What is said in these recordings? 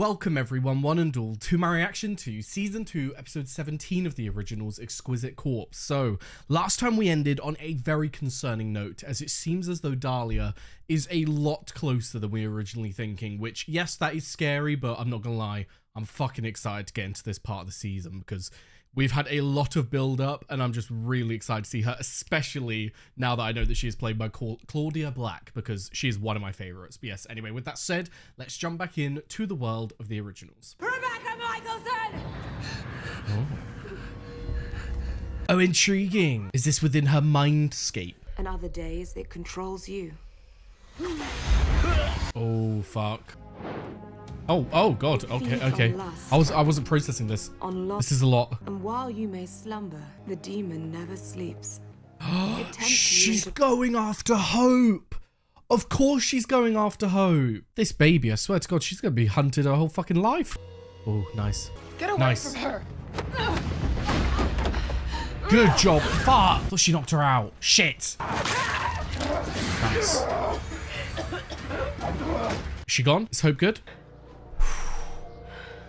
welcome everyone, one and all, to my reaction to Season 2, Episode 17 of the Originals Exquisite Corpse. So, last time we ended on a very concerning note, as it seems as though Dahlia is a lot closer than we were originally thinking, which, yes, that is scary, but I'm not gonna lie, I'm fucking excited to get into this part of the season, because we've had a lot of build-up, and I'm just really excited to see her, especially now that I know that she is played by Claudia Black, because she is one of my favourites. But yes, anyway, with that said, let's jump back in to the world of the Originals. Rebecca Michelson! Oh, intriguing. Is this within her mindscape? And other days, it controls you. Oh, fuck. Oh god, okay. I wasn't processing this. This is a lot. And while you may slumber, the demon never sleeps. She's going after Hope. Of course she's going after Hope. This baby, I swear to God, she's gonna be hunted her whole fucking life. Oh, nice. Get away from her. Good job. Fuck. Thought she knocked her out. Shit. Nice. Is she gone? Is Hope good?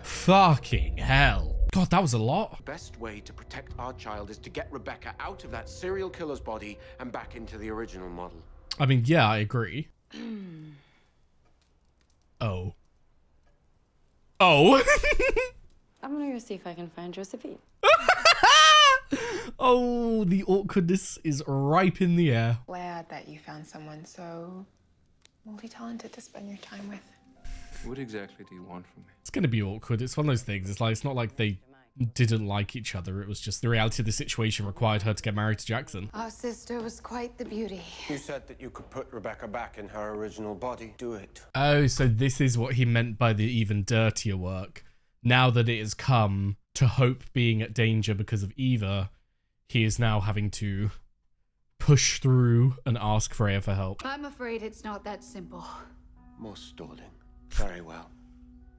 Fucking hell. God, that was a lot. The best way to protect our child is to get Rebecca out of that serial killer's body and back into the original model. I mean, yeah, I agree. Oh. I'm gonna go see if I can find Josephine. Oh, the awkwardness is ripe in the air. Glad that you found someone so multi-talented to spend your time with. What exactly do you want from me? It's going to be awkward. It's one of those things. It's like, it's not like they didn't like each other. It was just the reality of the situation required her to get married to Jackson. Our sister was quite the beauty. You said that you could put Rebecca back in her original body. Do it. Oh, so this is what he meant by the even dirtier work. Now that it has come to Hope being at danger because of Eva, he is now having to push through and ask Freya for help. I'm afraid it's not that simple. Most stalling. Very well.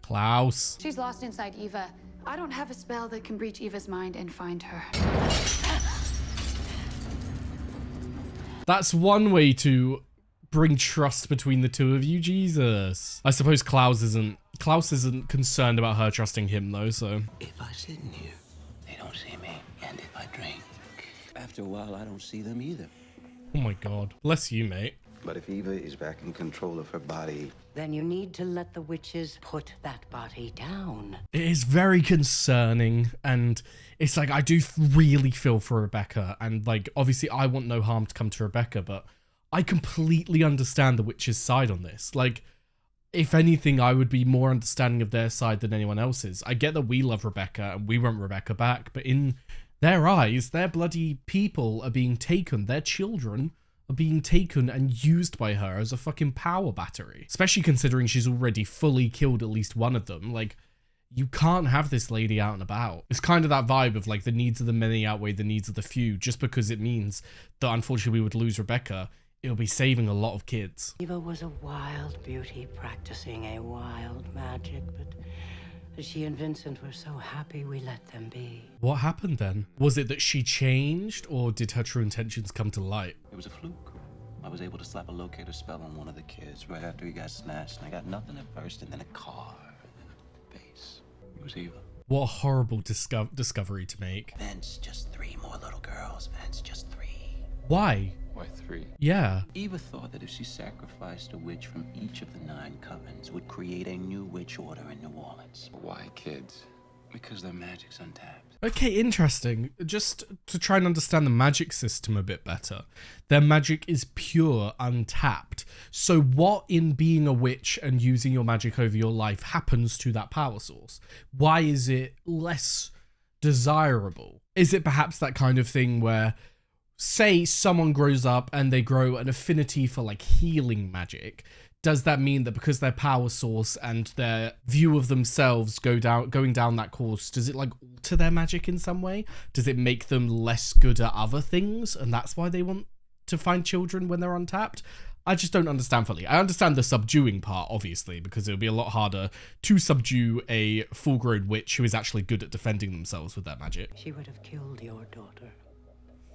Klaus. She's lost inside Eva. I don't have a spell that can breach Eva's mind and find her. That's one way to bring trust between the two of you, Jesus. I suppose Klaus isn't concerned about her trusting him though, so. If I sit in here, they don't see me. And if I drink, after a while, I don't see them either. Oh my God. Bless you, mate. But if Eva is back in control of her body, then you need to let the witches put that body down. It is very concerning, and it's like, I do really feel for Rebecca, and like, obviously I want no harm to come to Rebecca, but I completely understand the witches' side on this. Like, if anything, I would be more understanding of their side than anyone else's. I get that we love Rebecca and we want Rebecca back, but in their eyes, their bloody people are being taken, their children are being taken and used by her as a fucking power battery. Especially considering she's already fully killed at least one of them. Like, you can't have this lady out and about. It's kind of that vibe of like the needs of the many outweigh the needs of the few, just because it means that unfortunately we would lose Rebecca. It'll be saving a lot of kids. Eva was a wild beauty practicing a wild magic, but she and Vincent were so happy we let them be. What happened then? Was it that she changed, or did her true intentions come to light? it was a fluke. I was able to slap a locator spell on one of the kids right after he got snatched, and I got nothing at first, and then a car, and then a face. It was Eva. What a horrible discovery to make. Vince, just 3 more little girls. Vince, just 3. Why? Why 3? Yeah. Eva thought that if she sacrificed a witch from each of the 9 covens, would create a new witch order in New Orleans. Why kids? Because their magic's untapped. Okay, interesting. Just to try and understand the magic system a bit better. Their magic is pure, untapped. So what in being a witch and using your magic over your life happens to that power source? Why is it less desirable? Is it perhaps that kind of thing where, say someone grows up and they grow an affinity for like healing magic, does that mean that because their power source and their view of themselves going down that course, does it like alter their magic in some way? Does it make them less good at other things, and that's why they want to find children when they're untapped? I just don't understand fully. I understand the subduing part, obviously, because it'll be a lot harder to subdue a full-grown witch who is actually good at defending themselves with that magic. She would have killed your daughter,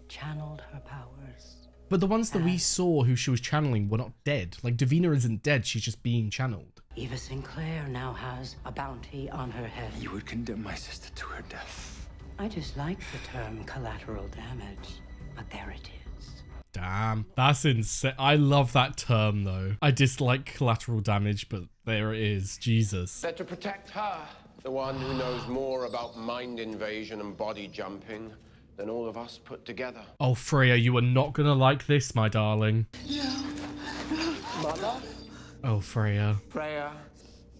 channeled her powers, But the ones that we saw who she was channeling were not dead. Like, Davina isn't dead, she's just being channeled. Eva Sinclair now has a bounty on her head. You would condemn my sister to her death. I dislike the term collateral damage, but there it is. Damn, that's insane. I love that term, though. I dislike collateral damage, but there it is. Jesus. They're to protect her, the one who knows more about mind invasion and body jumping than all of us put together. Oh, Freya, you are not gonna like this, my darling. Mother? Oh, Freya. Freya.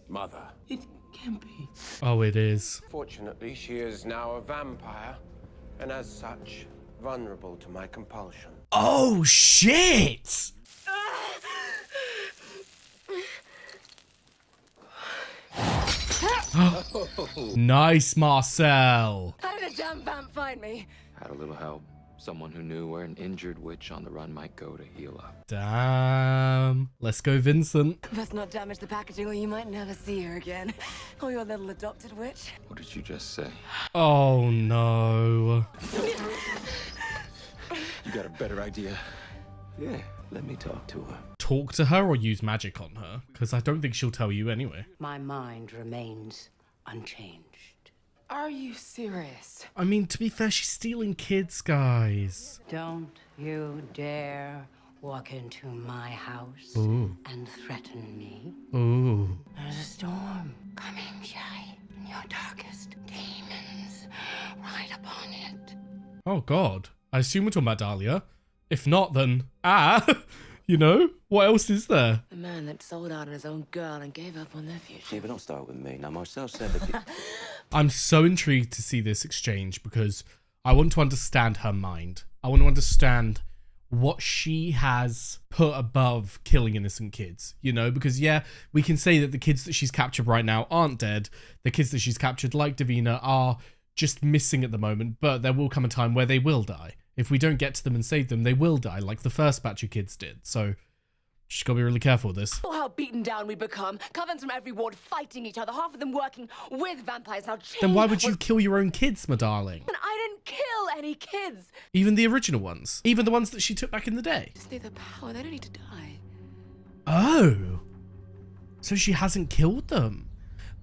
Mother. It can't be. Oh, it is. Fortunately, she is now a vampire, and as such, vulnerable to my compulsion. Oh, shit! Nice, Marcel. How did a damn vamp find me? Had a little help. Someone who knew where an injured witch on the run might go to heal up. Damn. Let's go, Vincent. Best not damage the packaging or you might never see her again. Oh, your little adopted witch. What did you just say? Oh, no. You got a better idea? Yeah, let me talk to her. Talk to her or use magic on her? Because I don't think she'll tell you anyway. My mind remains unchanged. Are you serious? I mean, to be fair, she's stealing kids, guys. Don't you dare walk into my house Ooh. and threaten me. Ooh. There's a storm coming, Shy. And your darkest demons ride upon it. Oh, God. I assume we're talking about Dahlia. If not, then... you know? What else is there? The man that sold out on his own girl and gave up on their future. Yeah, but don't start with me. Now, Marcel said that... I'm so intrigued to see this exchange because I want to understand her mind. I want to understand what she has put above killing innocent kids, you know? Because, yeah, we can say that the kids that she's captured right now aren't dead. The kids that she's captured, like Davina, are just missing at the moment, but there will come a time where they will die. If we don't get to them and save them, they will die, like the first batch of kids did. So she's got to be really careful with this. Oh, how beaten down we become. Covens from every ward fighting each other, half of them working with vampires. Now, Then why would you kill your own kids, my darling? I didn't kill any kids. Even the original ones? Even the ones that she took back in the day? Just need the power. They don't need to die. Oh. So she hasn't killed them.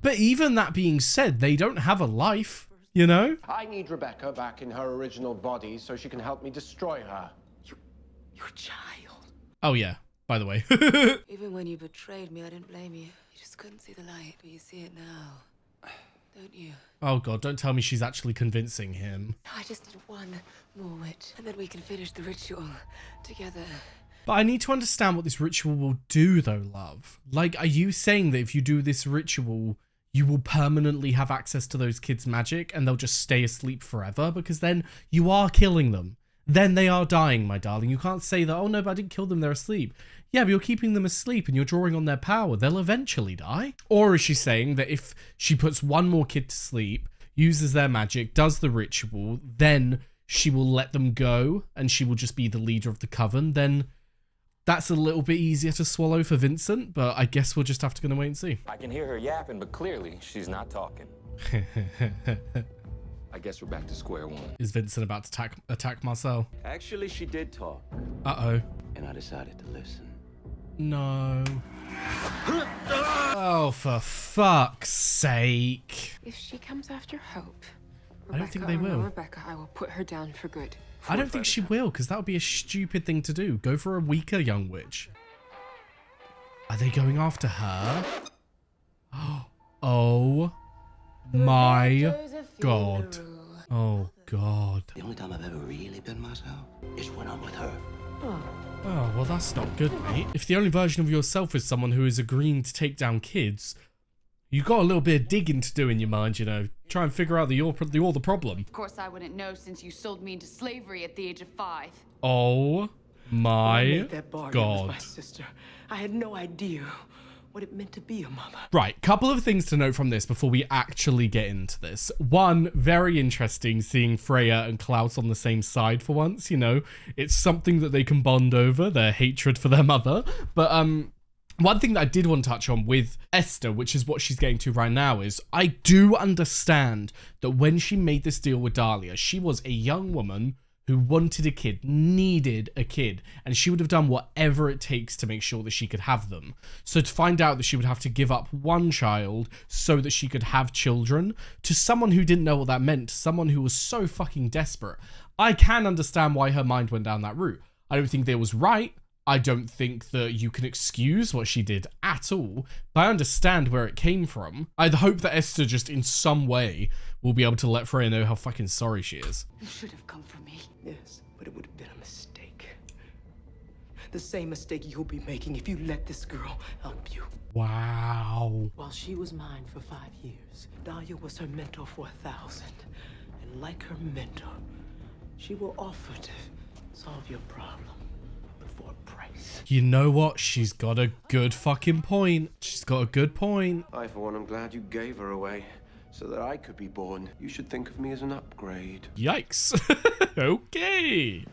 But even that being said, they don't have a life, you know? I need Rebecca back in her original body so she can help me destroy her. Your child. Oh, yeah. By the way. Even when you betrayed me, I didn't blame you. You just couldn't see the light, but you see it now. Don't you? Oh, God. Don't tell me she's actually convincing him. I just need one more witch, and then we can finish the ritual together. But I need to understand what this ritual will do, though, love. Like, are you saying that if you do this ritual, you will permanently have access to those kids' magic and they'll just stay asleep forever? Because then you are killing them. Then they are dying, my darling. You can't say that, oh no, but I didn't kill them, they're asleep. Yeah, but you're keeping them asleep and you're drawing on their power. They'll eventually die. Or is she saying that if she puts one more kid to sleep, uses their magic, does the ritual, then she will let them go and she will just be the leader of the coven? Then that's a little bit easier to swallow for Vincent, but I guess we'll just have to go and wait and see. I can hear her yapping, but clearly she's not talking. I guess we're back to square one. Is Vincent about to attack Marcel? Actually, she did talk. Uh-oh. And I decided to listen. No. Oh, for fuck's sake. If she comes after Hope, I don't think they or no will. Rebecca, I will put her down for good. I don't think she will, because that would be a stupid thing to do. Go for a weaker young witch. Are they going after her? Oh my God. Oh God. The only time I've ever really been myself is when I'm with her. Oh, well, that's not good, mate. If the only version of yourself is someone who is agreeing to take down kids, you got a little bit of digging to do in your mind, you know. Try and figure out that you're the problem. Of course, I wouldn't know since you sold me into slavery at the age of 5. Oh my God. My sister. I had no idea what it meant to be a mother. Right, couple of things to note from this before we actually get into this. One, very interesting seeing Freya and Klaus on the same side for once, you know. It's something that they can bond over, their hatred for their mother. But one thing that I did want to touch on with Esther, which is what she's getting to right now, is I do understand that when she made this deal with Dahlia, she was a young woman who wanted a kid, needed a kid, and she would have done whatever it takes to make sure that she could have them. So to find out that she would have to give up one child so that she could have children, to someone who didn't know what that meant, to someone who was so fucking desperate, I can understand why her mind went down that route. I don't think that was right. I don't think that you can excuse what she did at all, but I understand where it came from. I'd hope that Esther just in some way will be able to let Freya know how fucking sorry she is. You should have come for me. Yes, but it would have been a mistake. The same mistake you'll be making if you let this girl help you. Wow. While she was mine for 5 years, Dahlia was her mentor for 1,000. And like her mentor, she will offer to solve your problem. For a price. You know what? She's got a good fucking point. She's got a good point. I, for one, am glad you gave her away so that I could be born. You should think of me as an upgrade. Yikes. Okay.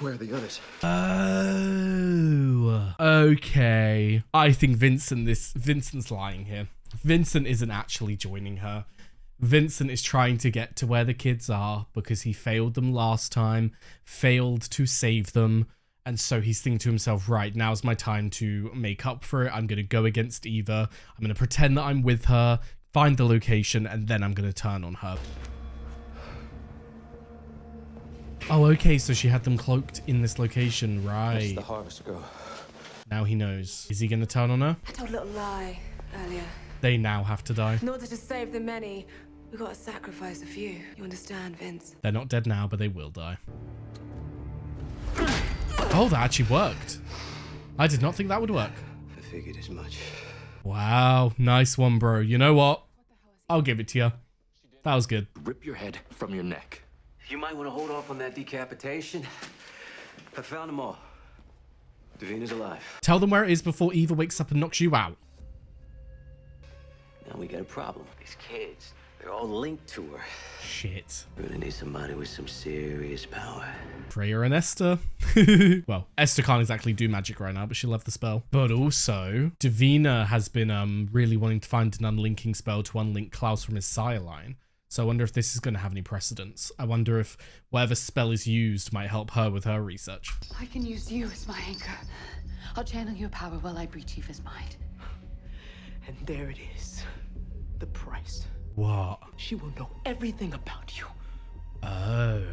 Where are the others? Oh. Okay. I think Vincent's lying here. Vincent isn't actually joining her. Vincent is trying to get to where the kids are because he failed them last time, failed to save them. And so he's thinking to himself, right, now's my time to make up for it. I'm going to go against Eva. I'm going to pretend that I'm with her, find the location, and then I'm going to turn on her. Oh, okay, so she had them cloaked in this location, right. Where's the harvest go? Now he knows. Is he going to turn on her? I told a little lie earlier. They now have to die. In order to save the many, we got to sacrifice a few. You understand, Vince? They're not dead now, but they will die. Oh, that actually worked. I did not think that would work. I figured as much. Wow, nice one, bro. You know what? I'll give it to you. That was good. Rip your head from your neck. You might want to hold off on that decapitation. I found them all. Davina's alive. Tell them where it is before Eva wakes up and knocks you out. Now we got a problem. These kids, they're all linked to her. Shit. We're gonna need somebody with some serious power. Freya and Esther. Well, Esther can't exactly do magic right now, but she'll have the spell. But also, Davina has been really wanting to find an unlinking spell to unlink Klaus from his Sire line. So I wonder if this is going to have any precedence. I wonder if whatever spell is used might help her with her research. I can use you as my anchor. I'll channel your power while I breach Eva's mind. And there it is. The price. What? She will know everything about you. Oh.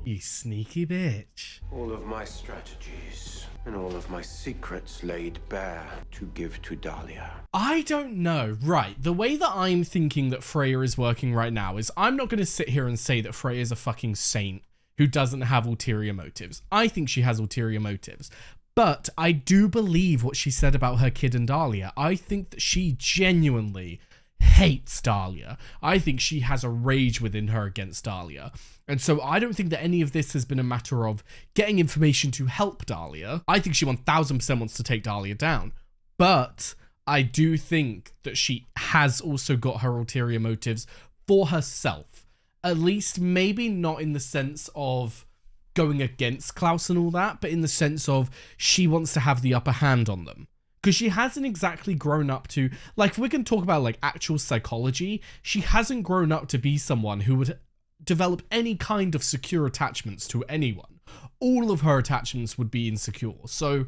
You sneaky bitch. All of my strategies and all of my secrets laid bare to give to Dahlia. I don't know. Right. The way that I'm thinking that Freya is working right now is I'm not going to sit here and say that Freya is a fucking saint who doesn't have ulterior motives. I think she has ulterior motives. But I do believe what she said about her kid and Dahlia. I think that she genuinely hates Dahlia. I think she has a rage within her against Dahlia. And so I don't think that any of this has been a matter of getting information to help Dahlia. I think she 1000% wants to take Dahlia down. But I do think that she has also got her ulterior motives for herself. At least maybe not in the sense of going against Klaus and all that, but in the sense of she wants to have the upper hand on them. Because she hasn't exactly grown up to, like, if we can talk about, like, actual psychology, she hasn't grown up to be someone who would develop any kind of secure attachments to anyone. All of her attachments would be insecure. So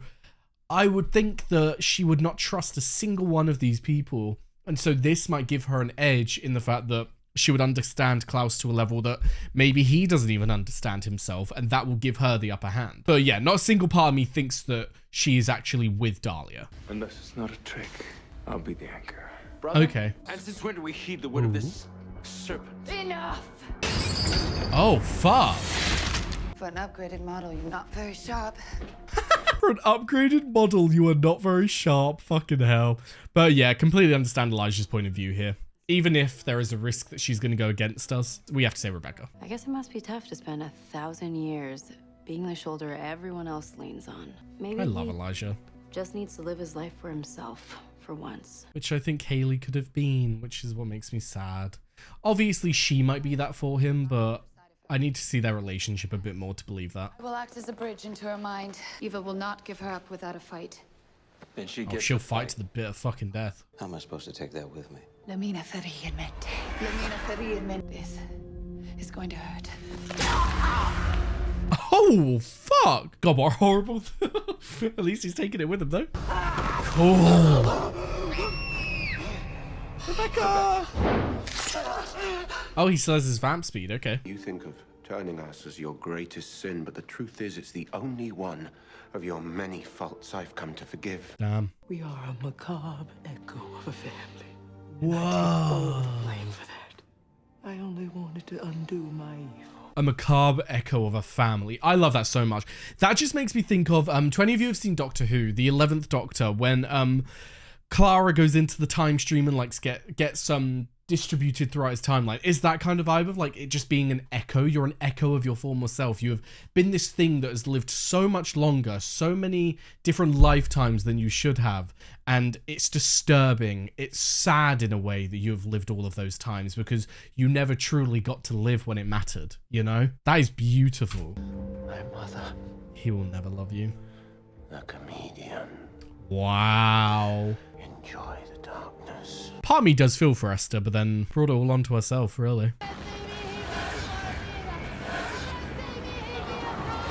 I would think that she would not trust a single one of these people. And so this might give her an edge in the fact that she would understand Klaus to a level that maybe he doesn't even understand himself, and that will give her the upper hand. But yeah, not a single part of me thinks that she is actually with Dahlia. Unless it's not a trick, I'll be the anchor. Brother, okay. And since when do we heed the word of this serpent? Enough! Oh, fuck. For an upgraded model, you're not very sharp. For an upgraded model, you are not very sharp. Fucking hell. But yeah, completely understand Elijah's point of view here. Even if there is a risk that she's going to go against us, we have to say Rebecca. I guess it must be tough to spend 1,000 years being the shoulder everyone else leans on. Maybe I love Elijah. Just needs to live his life for himself, for once. Which I think Haley could have been, which is what makes me sad. Obviously, she might be that for him, but I need to see their relationship a bit more to believe that. I will act as a bridge into her mind. Eva will not give her up without a fight. Then she Oh, gets she'll fight to the bitter fucking death. How am I supposed to take that with me? Lumina Ferienmente. Lumina Ferienmentis. is going to hurt. Oh, fuck. God, what horrible. At least he's taking it with him, though. Oh. Rebecca! Oh, he still has his vamp speed. Okay. You think of turning us as your greatest sin, but the truth is it's the only one of your many faults I've come to forgive. Damn. We are a macabre echo of a family. Whoa. All the blame for that. I only wanted to undo my evil. A macabre echo of a family. I love that so much. That just makes me think of, to any of you who have seen Doctor Who, the 11th Doctor, when Clara goes into the time stream and like gets distributed throughout his timeline. Is that kind of vibe of like it just being an echo? You're an echo of your former self. You have been this thing that has lived so much longer, so many different lifetimes than you should have. And it's disturbing. It's sad in a way that you have lived all of those times because you never truly got to live when it mattered, you know? That is beautiful. My mother. He will never love you. The comedian. Wow. Enjoy the darkness. Part of me does feel for Esther, but then brought it all onto herself, really.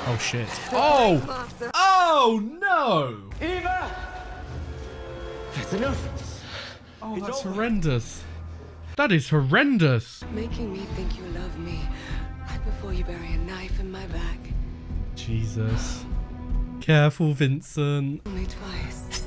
Oh, shit. Oh! Oh, no! Eva! That's enough. Oh, that's horrendous. That is horrendous. Making me think you love me right before you bury a knife in my back. Jesus. Careful, Vincent. Only twice.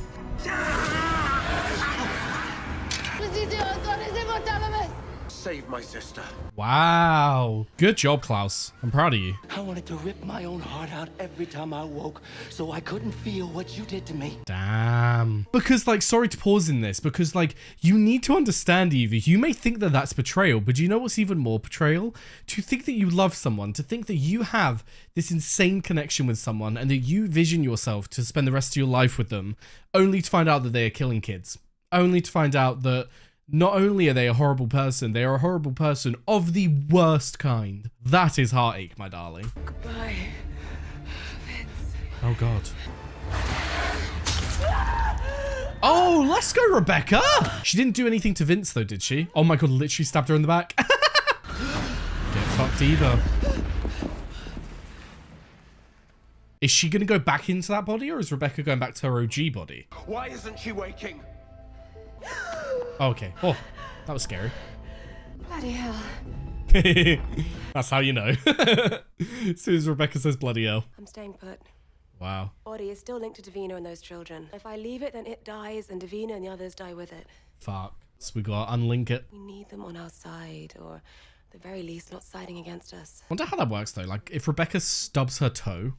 Save my sister. Wow. Good job, Klaus. I'm proud of you. I wanted to rip my own heart out every time I woke, so I couldn't feel what you did to me. Damn. Because, like, sorry to pause in this, because, like, you need to understand, Eva. You may think that that's betrayal, but do you know what's even more betrayal? To think that you love someone, to think that you have this insane connection with someone, and that you vision yourself to spend the rest of your life with them, only to find out that they are killing kids. Only to find out that not only are they a horrible person, they are a horrible person of the worst kind. That is heartache, my darling. Goodbye, Vince. Oh, God. Oh, let's go, Rebecca. She didn't do anything to Vince, though, did she? Oh, my God, literally stabbed her in the back. Get fucked, Eva. Is she going to go back into that body, or is Rebecca going back to her OG body? Why isn't she waking? Okay. Oh, that was scary. Bloody hell. That's how you know. As soon as Rebecca says bloody hell. I'm staying put. Wow. Body is still linked to Davina and those children. If I leave it, then it dies, and Davina and the others die with it. Fuck. So we gotta unlink it. We need them on our side, or at the very least, not siding against us. Wonder how that works, though. Like, if Rebecca stubs her toe,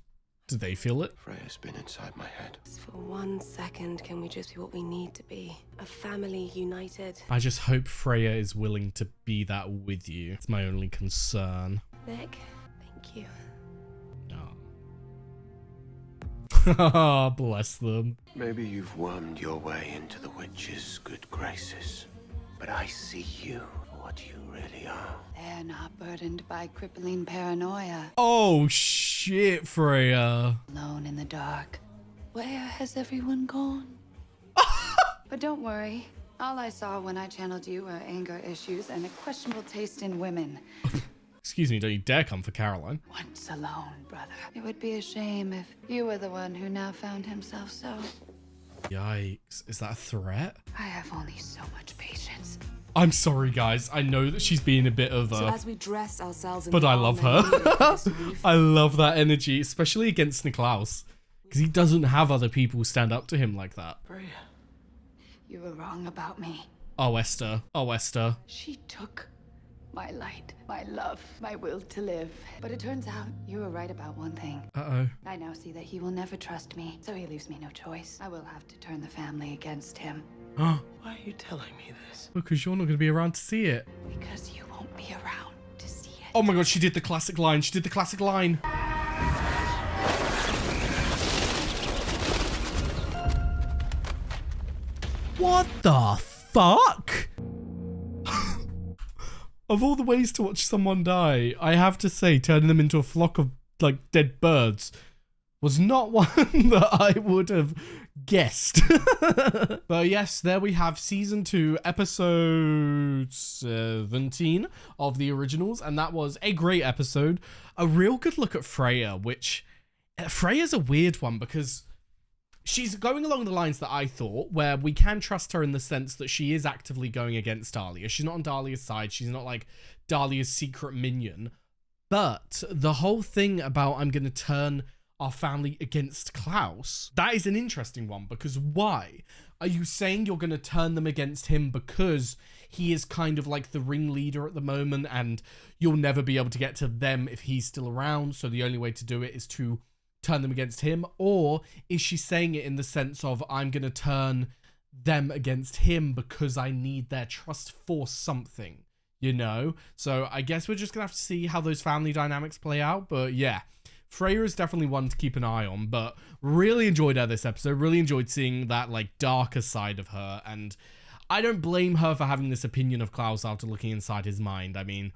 do they feel it? Freya's been inside my head. Just for 1 second, can we just be what we need to be? A family united. I just hope Freya is willing to be that with you. It's my only concern. Nick, thank you. Oh, bless them. Maybe you've wormed your way into the witch's good graces, but I see you for what you really are. They're not burdened by crippling paranoia. Oh, shit, Freya. Alone in the dark. Where has everyone gone? But don't worry. All I saw when I channeled you were anger issues and a questionable taste in women. Excuse me, don't you dare come for Caroline. Once alone, brother. It would be a shame if you were the one who now found himself so. Yikes. Is that a threat? I have only so much patience. I'm sorry, guys. I know that she's being a bit of a... So as we dress ourselves in but I love her. her. I love that energy, especially against Niklaus. Because he doesn't have other people stand up to him like that. Freya, you were wrong about me. Oh, Esther. Oh, Esther. She took my light, my love, my will to live. But it turns out you were right about one thing. Uh-oh. I now see that he will never trust me, so he leaves me no choice. I will have to turn the family against him. Why are you telling me this? Because you're not going to be around to see it. Because you won't be around to see it. Oh my God, she did the classic line. She did the classic line. What the fuck? Of all the ways to watch someone die, I have to say turning them into a flock of, like, dead birds was not one that I would have guessed. But yes, there we have season 2, episode 17 of the Originals, and that was a great episode. A real good look at Freya, which Freya's a weird one because she's going along the lines that I thought, where we can trust her in the sense that she is actively going against Dahlia. She's not on Dahlia's side. She's not like Dahlia's secret minion. But the whole thing about I'm going to turn our family against Klaus, that is an interesting one, because why? Are you saying you're going to turn them against him because he is kind of like the ringleader at the moment and you'll never be able to get to them if he's still around, so the only way to do it is to turn them against him? Or is she saying it in the sense of I'm going to turn them against him because I need their trust for something, you know? So I guess we're just going to have to see how those family dynamics play out. But yeah, Freya is definitely one to keep an eye on, but really enjoyed her this episode. Really enjoyed seeing that like darker side of her, and I don't blame her for having this opinion of Klaus after looking inside his mind. I mean,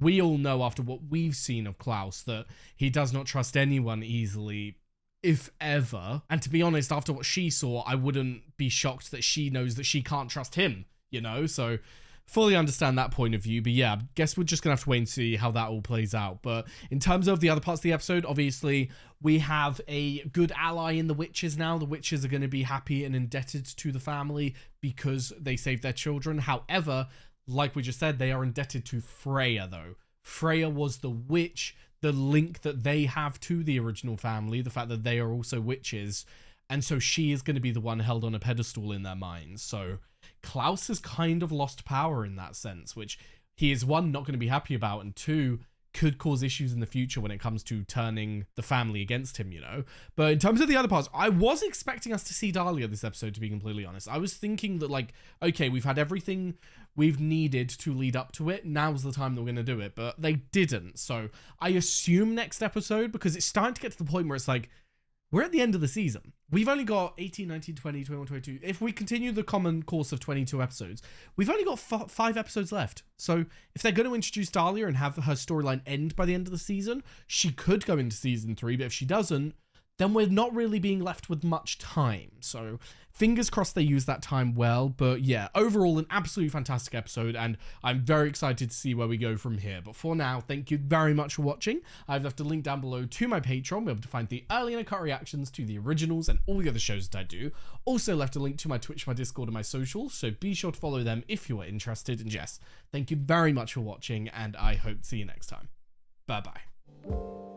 we all know after what we've seen of Klaus that he does not trust anyone easily, if ever. And to be honest, after what she saw, I wouldn't be shocked that she knows that she can't trust him, you know? So fully understand that point of view. But yeah, I guess we're just going to have to wait and see how that all plays out. But in terms of the other parts of the episode, obviously, we have a good ally in the witches now. The witches are going to be happy and indebted to the family because they saved their children. However, like we just said, they are indebted to Freya, though. Freya was the witch, the link that they have to the original family, the fact that they are also witches, and so she is going to be the one held on a pedestal in their minds. So Klaus has kind of lost power in that sense, which he is, one, not going to be happy about, and two, could cause issues in the future when it comes to turning the family against him, you know? But in terms of the other parts, I was expecting us to see Dahlia this episode, to be completely honest. I was thinking that, like, okay, we've had everything we've needed to lead up to it. Now's the time that we're going to do it. But they didn't. So I assume next episode, because it's starting to get to the point where it's like, we're at the end of the season. We've only got 18, 19, 20, 21, 22. If we continue the common course of 22 episodes, we've only got 5 episodes left. So if they're going to introduce Dahlia and have her storyline end by the end of the season, she could go into season 3. But if she doesn't, then we're not really being left with much time. So fingers crossed they use that time well. But yeah, overall, an absolutely fantastic episode, and I'm very excited to see where we go from here. But for now, thank you very much for watching. I've left a link down below to my Patreon, where you'll be able to find the early and uncut reactions to the Originals and all the other shows that I do. Also left a link to my Twitch, my Discord, and my socials, so be sure to follow them if you are interested. And yes, thank you very much for watching, and I hope to see you next time. Bye-bye.